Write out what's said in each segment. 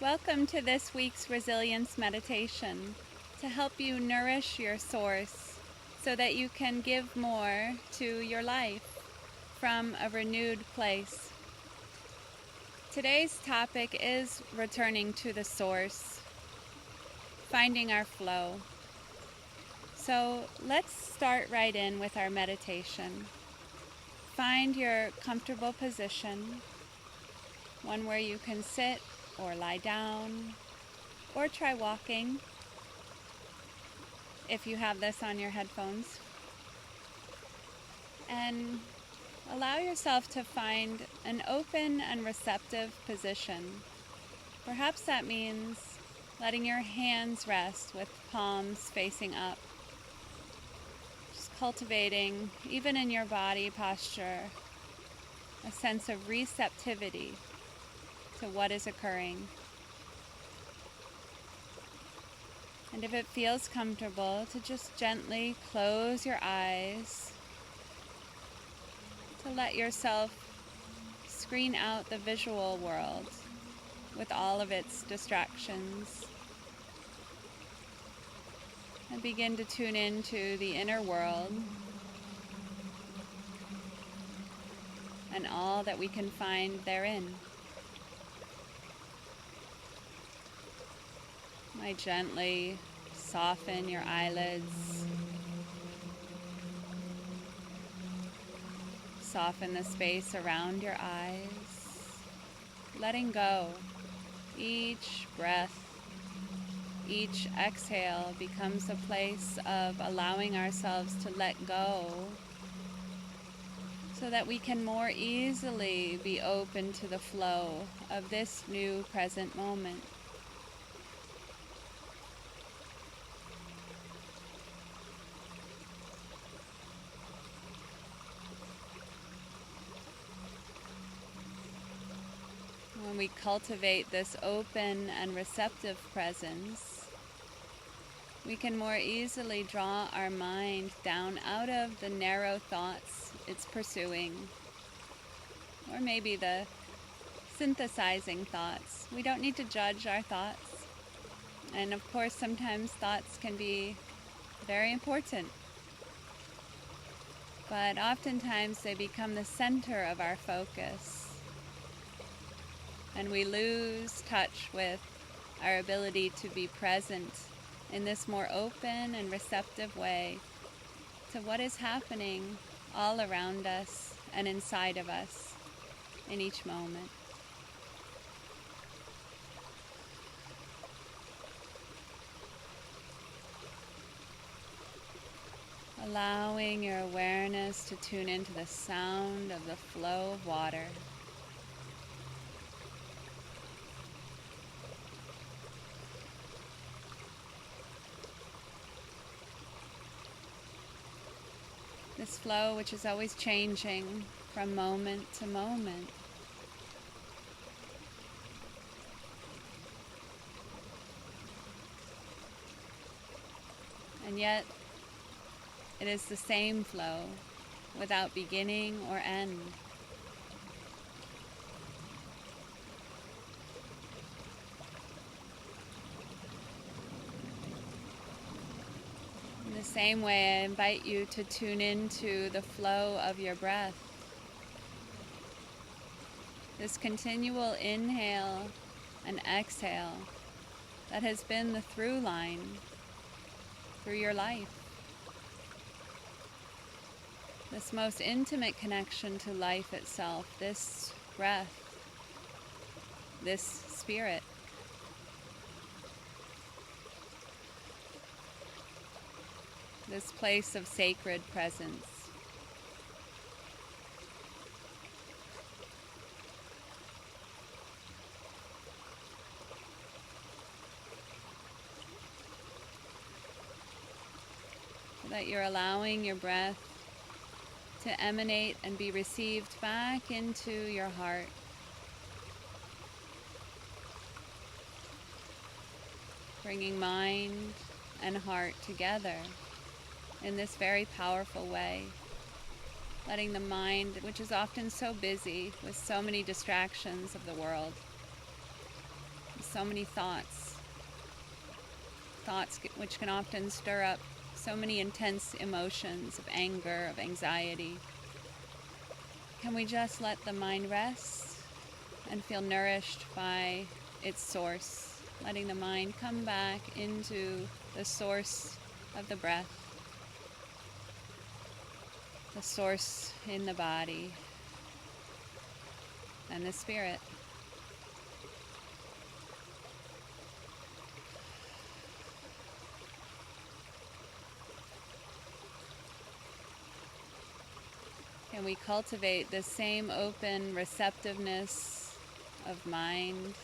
Welcome to this week's Resilience Meditation to help you nourish your source so that you can give more to your life from a renewed place. Today's topic is returning to the source, finding our flow. So let's start right in with our meditation. Find your comfortable position, one where you can sit or lie down, or try walking if you have this on your headphones. And allow yourself to find an open and receptive position. Perhaps that means letting your hands rest with palms facing up. Just cultivating, even in your body posture, a sense of receptivity to what is occurring. And if it feels comfortable, to just gently close your eyes, to let yourself screen out the visual world with all of its distractions, and begin to tune into the inner world and all that we can find therein. Might gently soften your eyelids, soften the space around your eyes, letting go. Each breath, each exhale becomes a place of allowing ourselves to let go so that we can more easily be open to the flow of this new present moment. When we cultivate this open and receptive presence, we can more easily draw our mind down out of the narrow thoughts it's pursuing, or maybe the synthesizing thoughts. We don't need to judge our thoughts. And of course, sometimes thoughts can be very important, but oftentimes they become the center of our focus. And we lose touch with our ability to be present in this more open and receptive way to what is happening all around us and inside of us in each moment. Allowing your awareness to tune into the sound of the flow of water. This flow which is always changing from moment to moment. And yet, it is the same flow without beginning or end. In the same way, I invite you to tune into the flow of your breath. This continual inhale and exhale that has been the through line through your life. This most intimate connection to life itself, this breath, this spirit. This place of sacred presence. So that you're allowing your breath to emanate and be received back into your heart. Bringing mind and heart together in this very powerful way. Letting the mind, which is often so busy with so many distractions of the world, so many thoughts which can often stir up so many intense emotions of anger, of anxiety. Can we just let the mind rest and feel nourished by its source, letting the mind come back into the source of the breath, the source in the body, and the spirit. Can we cultivate the same open receptiveness of mind,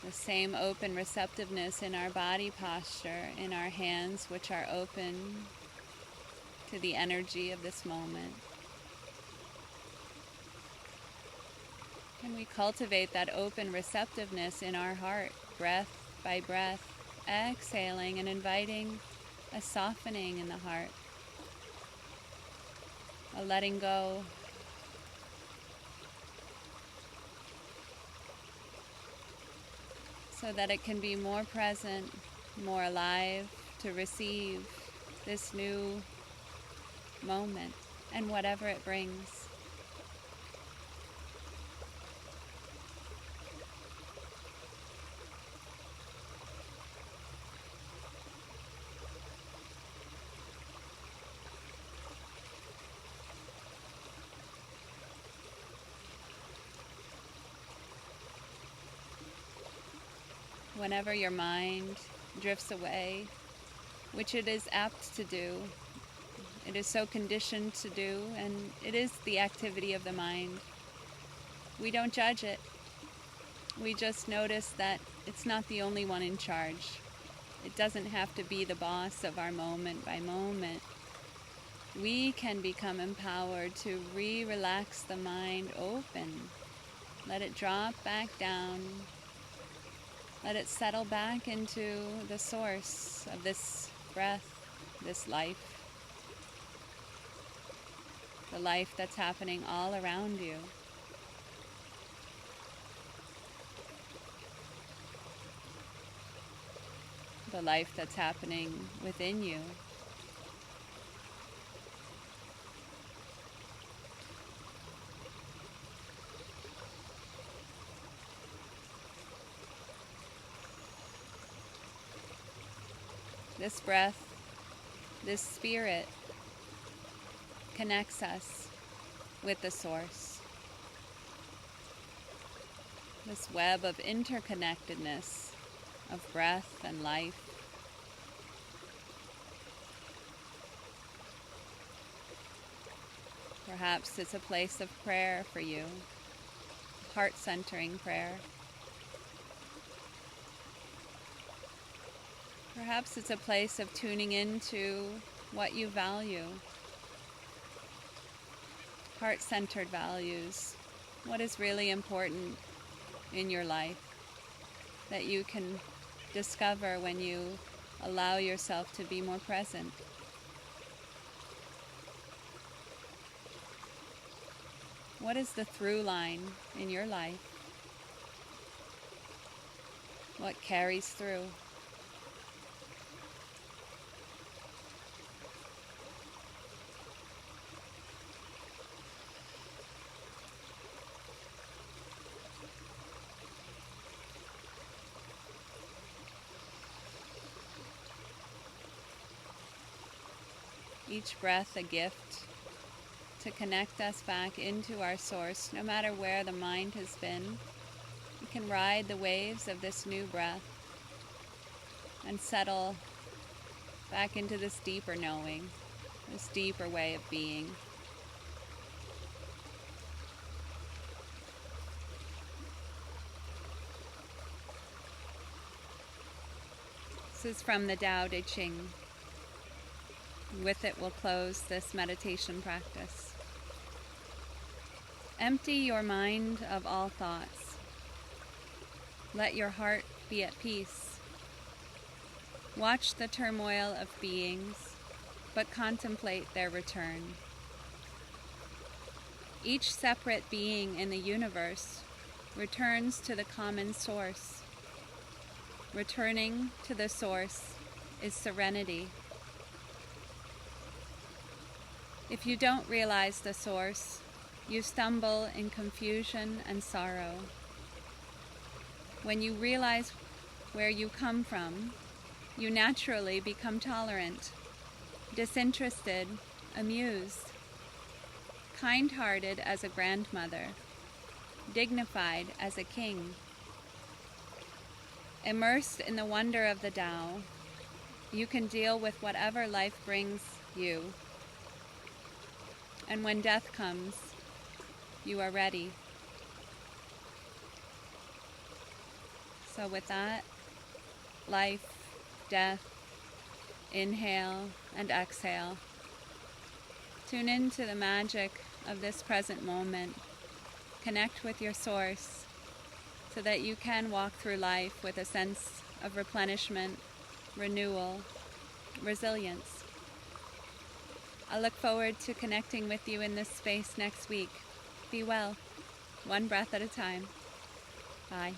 the same open receptiveness in our body posture, in our hands, which are open to the energy of this moment? Can we cultivate that open receptiveness in our heart, breath by breath, exhaling and inviting a softening in the heart, a letting go, so that it can be more present, more alive to receive this new moment and whatever it brings. Whenever your mind drifts away, which it is apt to do, it is so conditioned to do, and it is the activity of the mind. We don't judge it. We just notice that it's not the only one in charge. It doesn't have to be the boss of our moment by moment. We can become empowered to relax the mind open. Let it drop back down. Let it settle back into the source of this breath, this life, the life that's happening all around you. The life that's happening within you. This breath, this spirit connects us with the source. This web of interconnectedness of breath and life. Perhaps it's a place of prayer for you, heart-centering prayer. Perhaps it's a place of tuning into what you value, heart-centered values, what is really important in your life that you can discover when you allow yourself to be more present. What is the through line in your life? What carries through? Each breath a gift to connect us back into our source. No matter where the mind has been, we can ride the waves of this new breath and settle back into this deeper knowing, this deeper way of being. This is from the Tao Te Ching. With it, we'll close this meditation practice. Empty your mind of all thoughts. Let your heart be at peace. Watch the turmoil of beings, but contemplate their return. Each separate being in the universe returns to the common source. Returning to the source is serenity. If you don't realize the source, you stumble in confusion and sorrow. When you realize where you come from, you naturally become tolerant, disinterested, amused, kind-hearted as a grandmother, dignified as a king. Immersed in the wonder of the Tao, you can deal with whatever life brings you. And when death comes, you are ready. So with that, life, death, inhale and exhale. Tune into the magic of this present moment. Connect with your source so that you can walk through life with a sense of replenishment, renewal, resilience. I look forward to connecting with you in this space next week. Be well, one breath at a time. Bye.